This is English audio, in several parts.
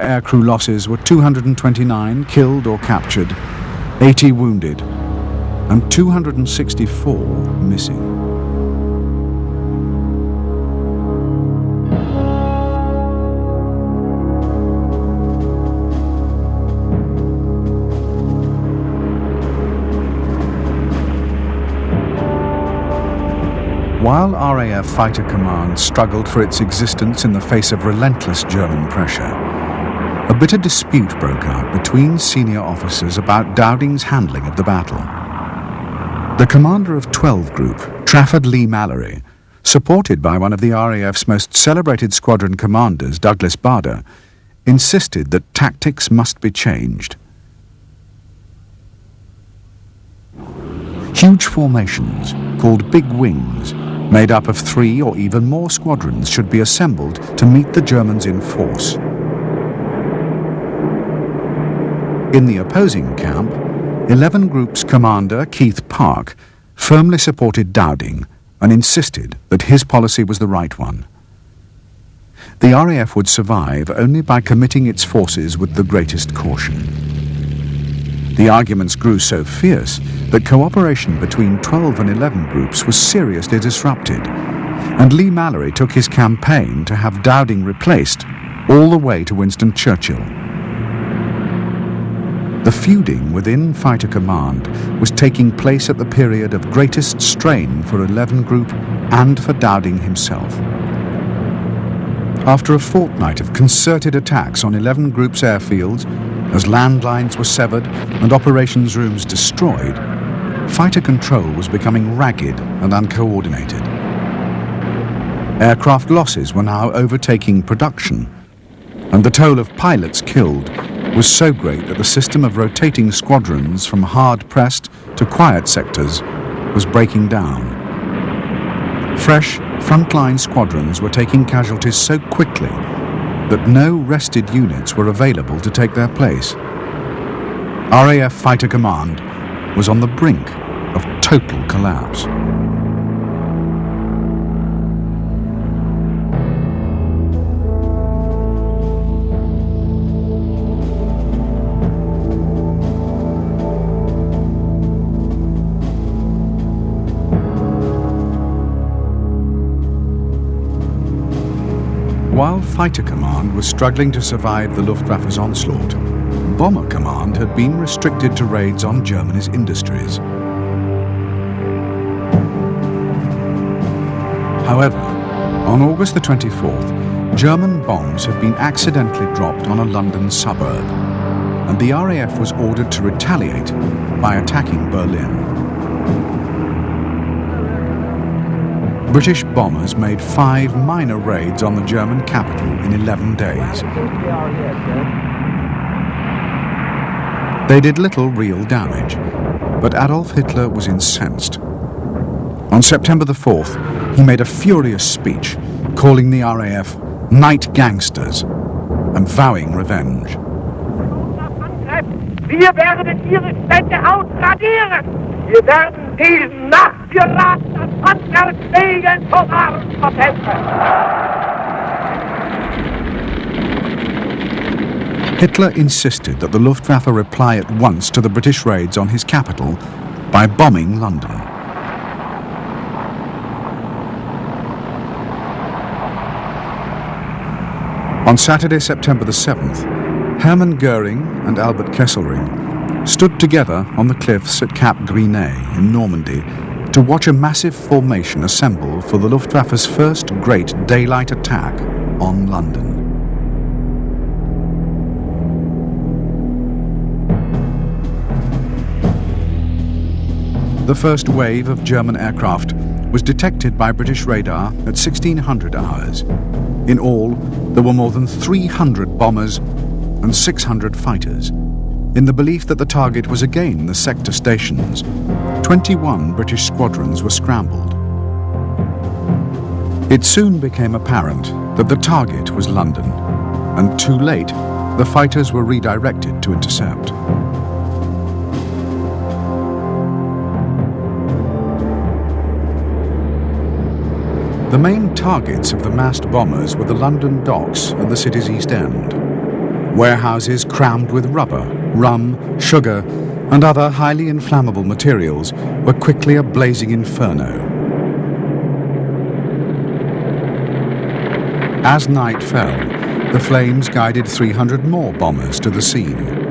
Aircrew losses were 229 killed or captured, 80 wounded, and 264 missing. While RAF Fighter Command struggled for its existence in the face of relentless German pressure, a bitter dispute broke out between senior officers about Dowding's handling of the battle. The commander of 12 Group, Trafford Lee Mallory, supported by one of the RAF's most celebrated squadron commanders, Douglas Bader, insisted that tactics must be changed. Huge formations, called big wings, made up of 3 or even more squadrons, should be assembled to meet the Germans in force. In the opposing camp, 11 Group's commander, Keith Park, firmly supported Dowding and insisted that his policy was the right one. The RAF would survive only by committing its forces with the greatest caution. The arguments grew so fierce that cooperation between 12 and 11 Groups was seriously disrupted, and Lee Mallory took his campaign to have Dowding replaced all the way to Winston Churchill. The feuding within Fighter Command was taking place at the period of greatest strain for 11 Group and for Dowding himself. After a fortnight of concerted attacks on 11 Group's airfields, as landlines were severed and operations rooms destroyed, fighter control was becoming ragged and uncoordinated. Aircraft losses were now overtaking production, and the toll of pilots killed was so great that the system of rotating squadrons from hard-pressed to quiet sectors was breaking down. Fresh, frontline squadrons were taking casualties so quickly that no rested units were available to take their place. RAF Fighter Command was on the brink of total collapse. While Fighter Command was struggling to survive the Luftwaffe's onslaught, Bomber Command had been restricted to raids on Germany's industries. However, on August the 24th, German bombs had been accidentally dropped on a London suburb, and the RAF was ordered to retaliate by attacking Berlin. British bombers made 5 minor raids on the German capital in 11 days. They did little real damage, but Adolf Hitler was incensed. On September the 4th, he made a furious speech calling the RAF night gangsters and vowing revenge. Wir werden ihre Städte ausradieren. Wir werden diesen nachgeratenen handwerksfähigen Soldaten verhelfen. Hitler insisted that the Luftwaffe reply at once to the British raids on his capital by bombing London. On Saturday, September the 7th, Hermann Goering and Albert Kesselring stood together on the cliffs at Cap Gris-Nez in Normandy to watch a massive formation assemble for the Luftwaffe's first great daylight attack on London. The first wave of German aircraft was detected by British radar at 1600 hours. In all, there were more than 300 bombers and 600 fighters. In the belief that the target was again the sector stations, 21 British squadrons were scrambled. It soon became apparent that the target was London, and too late, the fighters were redirected to intercept. The main targets of the massed bombers were the London docks and the city's East End. Warehouses crammed with rubber, rum, sugar, and other highly inflammable materials were quickly a blazing inferno. As night fell, the flames guided 300 more bombers to the scene.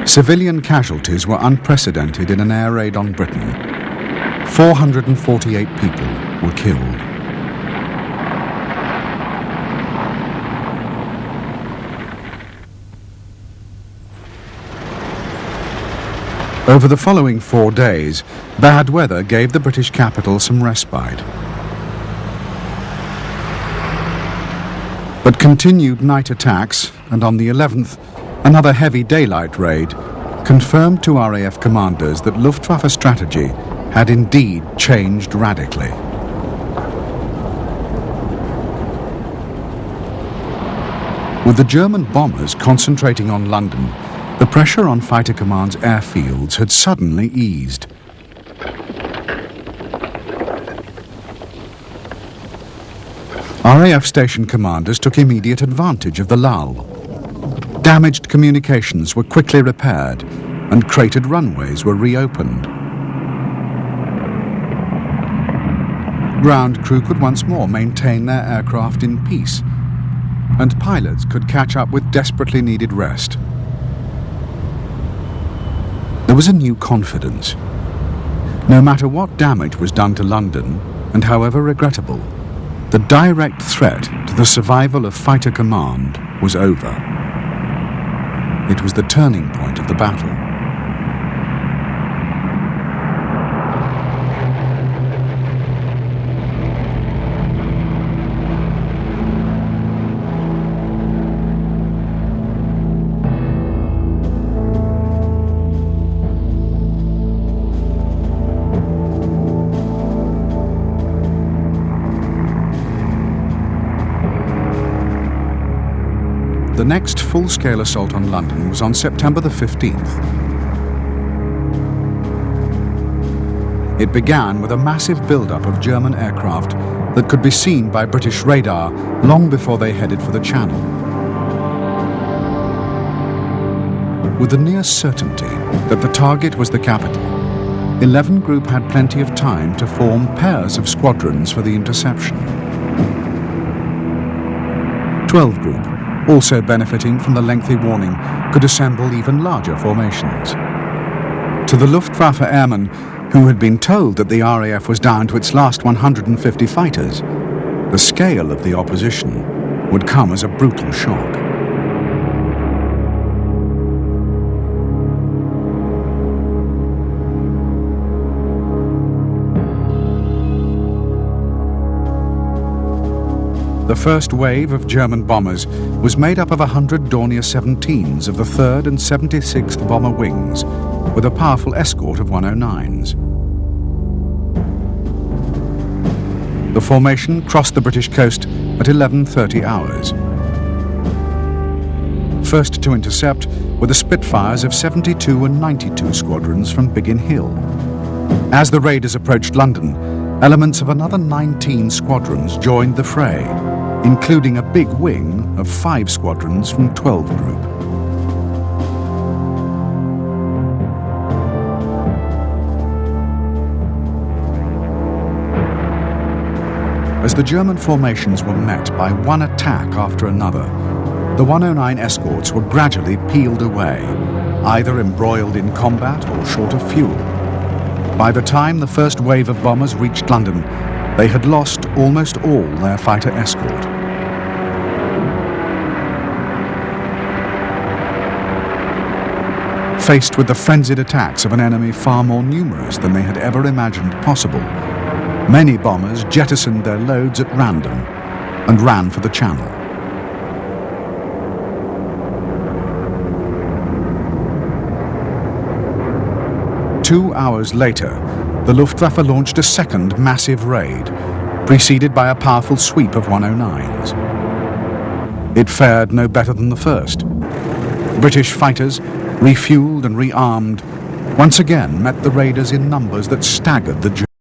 Civilian casualties were unprecedented in an air raid on Britain. 448 people were killed. Over the following 4 days, bad weather gave the British capital some respite. But continued night attacks, and on the 11th, another heavy daylight raid, confirmed to RAF commanders that Luftwaffe strategy had indeed changed radically. With the German bombers concentrating on London, the pressure on Fighter Command's airfields had suddenly eased. RAF station commanders took immediate advantage of the lull. Damaged communications were quickly repaired, and cratered runways were reopened. Ground crew could once more maintain their aircraft in peace, and pilots could catch up with desperately needed rest. There was a new confidence. No matter what damage was done to London, and however regrettable, the direct threat to the survival of Fighter Command was over. It was the turning point of the battle. The next full-scale assault on London was on September the 15th. It began with a massive build-up of German aircraft that could be seen by British radar long before they headed for the Channel. With the near certainty that the target was the capital, 11 Group had plenty of time to form pairs of squadrons for the interception. 12 Group, also benefiting from the lengthy warning, could assemble even larger formations. To the Luftwaffe airmen, who had been told that the RAF was down to its last 150 fighters, the scale of the opposition would come as a brutal shock. The first wave of German bombers was made up of 100 Dornier 17s of the 3rd and 76th Bomber Wings, with a powerful escort of 109s. The formation crossed the British coast at 11:30 hours. First to intercept were the Spitfires of 72 and 92 squadrons from Biggin Hill. As the raiders approached London, elements of another 19 squadrons joined the fray, including a big wing of 5 squadrons from 12 Group. As the German formations were met by one attack after another, the 109 escorts were gradually peeled away, either embroiled in combat or short of fuel. By the time the first wave of bombers reached London, they had lost almost all their fighter escort. Faced with the frenzied attacks of an enemy far more numerous than they had ever imagined possible, many bombers jettisoned their loads at random and ran for the Channel. Two hours later, the Luftwaffe launched a second massive raid, preceded by a powerful sweep of 109s. It fared no better than the first. British fighters, refueled and rearmed, once again met the raiders in numbers that staggered the Germans.